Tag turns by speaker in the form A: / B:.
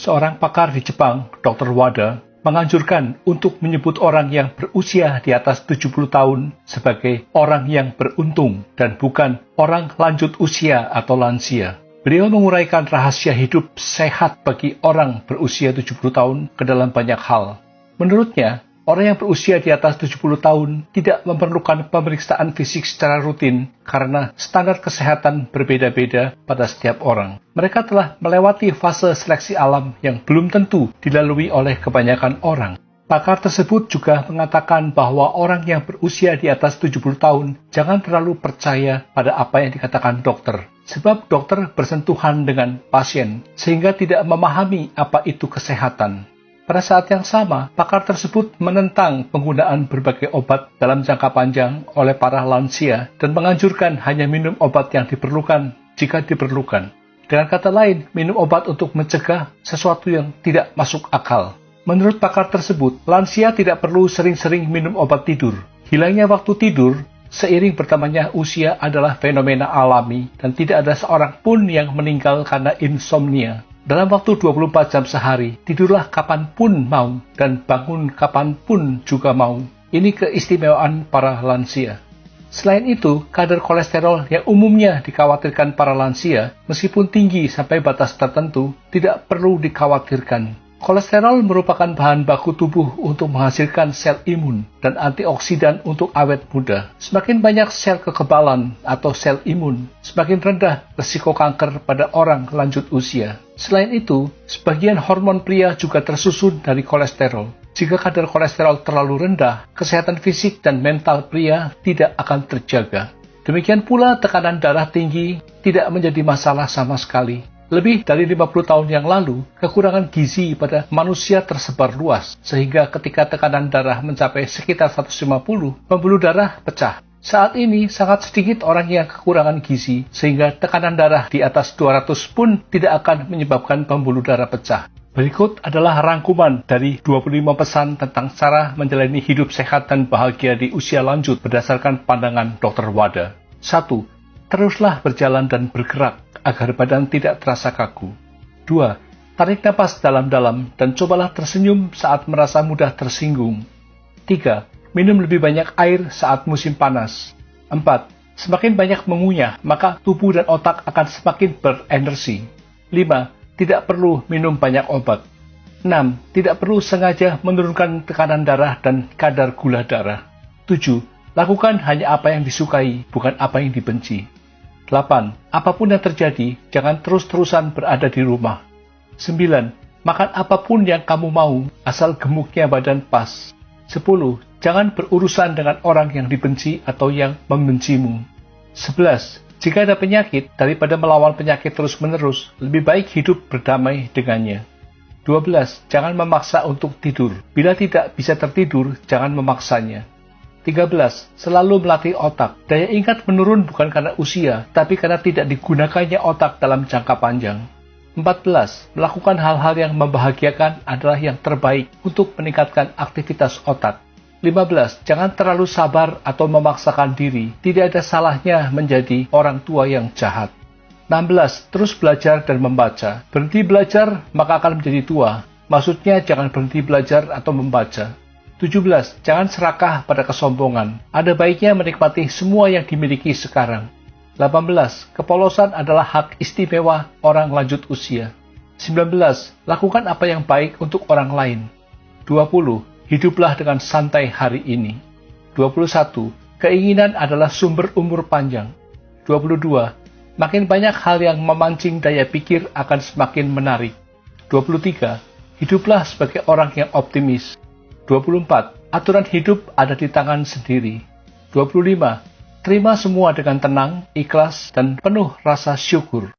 A: Seorang pakar di Jepang, Dr. Wada, menganjurkan untuk menyebut orang yang berusia di atas 70 tahun sebagai orang yang beruntung dan bukan orang lanjut usia atau lansia. Beliau menguraikan rahasia hidup sehat bagi orang berusia 70 tahun ke dalam banyak hal. Menurutnya, orang yang berusia di atas 70 tahun tidak memerlukan pemeriksaan fisik secara rutin karena standar kesehatan berbeda-beda pada setiap orang. Mereka telah melewati fase seleksi alam yang belum tentu dilalui oleh kebanyakan orang. Pakar tersebut juga mengatakan bahwa orang yang berusia di atas 70 tahun jangan terlalu percaya pada apa yang dikatakan dokter. Sebab dokter bersentuhan dengan pasien sehingga tidak memahami apa itu kesehatan. Pada saat yang sama, pakar tersebut menentang penggunaan berbagai obat dalam jangka panjang oleh para lansia dan menganjurkan hanya minum obat yang diperlukan jika diperlukan. Dengan kata lain, minum obat untuk mencegah sesuatu yang tidak masuk akal. Menurut pakar tersebut, lansia tidak perlu sering-sering minum obat tidur. Hilangnya waktu tidur seiring bertambahnya usia adalah fenomena alami dan tidak ada seorang pun yang meninggal karena insomnia. Dalam waktu 24 jam sehari, tidurlah kapanpun mau dan bangun kapanpun juga mau. Ini keistimewaan para lansia. Selain itu, kadar kolesterol yang umumnya dikhawatirkan para lansia, meskipun tinggi sampai batas tertentu, tidak perlu dikhawatirkan. Kolesterol merupakan bahan baku tubuh untuk menghasilkan sel imun dan antioksidan untuk awet muda. Semakin banyak sel kekebalan atau sel imun, semakin rendah risiko kanker pada orang lanjut usia. Selain itu, sebagian hormon pria juga tersusun dari kolesterol. Jika kadar kolesterol terlalu rendah, kesehatan fisik dan mental pria tidak akan terjaga. Demikian pula tekanan darah tinggi tidak menjadi masalah sama sekali. Lebih dari 50 tahun yang lalu, kekurangan gizi pada manusia tersebar luas, sehingga ketika tekanan darah mencapai sekitar 150, pembuluh darah pecah. Saat ini, sangat sedikit orang yang kekurangan gizi, sehingga tekanan darah di atas 200 pun tidak akan menyebabkan pembuluh darah pecah. Berikut adalah rangkuman dari 25 pesan tentang cara menjalani hidup sehat dan bahagia di usia lanjut berdasarkan pandangan Dr. Wada. 1. Teruslah berjalan dan bergerak agar badan tidak terasa kaku. 2. Tarik napas dalam-dalam dan cobalah tersenyum saat merasa mudah tersinggung. 3. Minum lebih banyak air saat musim panas. 4. Semakin banyak mengunyah, maka tubuh dan otak akan semakin berenergi. 5. Tidak perlu minum banyak obat. 6. Tidak perlu sengaja menurunkan tekanan darah dan kadar gula darah. 7. Lakukan hanya apa yang disukai, bukan apa yang dibenci. 8. Apapun yang terjadi, jangan terus-terusan berada di rumah. 9. Makan apapun yang kamu mau, asal gemuknya badan pas. 10. Jangan berurusan dengan orang yang dibenci atau yang membencimu. 11. Jika ada penyakit, daripada melawan penyakit terus-menerus, lebih baik hidup berdamai dengannya. 12. Jangan memaksa untuk tidur. Bila tidak bisa tertidur, jangan memaksanya. 13. Selalu melatih otak. Daya ingat menurun bukan karena usia, tapi karena tidak digunakannya otak dalam jangka panjang. 14. Melakukan hal-hal yang membahagiakan adalah yang terbaik untuk meningkatkan aktivitas otak. 15. Jangan terlalu sabar atau memaksakan diri. Tidak ada salahnya menjadi orang tua yang jahat. 16. Terus belajar dan membaca. Berhenti belajar, maka akan menjadi tua. Maksudnya jangan berhenti belajar atau membaca. 17. Jangan serakah pada kesombongan. Ada baiknya menikmati semua yang dimiliki sekarang. 18. Kepolosan adalah hak istimewa orang lanjut usia. 19. Lakukan apa yang baik untuk orang lain. 20. Hiduplah dengan santai hari ini. 21. Keinginan adalah sumber umur panjang. 22. Makin banyak hal yang memancing daya pikir akan semakin menarik. 23. Hiduplah sebagai orang yang optimis. 24. Aturan hidup ada di tangan sendiri. 25. Terima semua dengan tenang, ikhlas, dan penuh rasa syukur.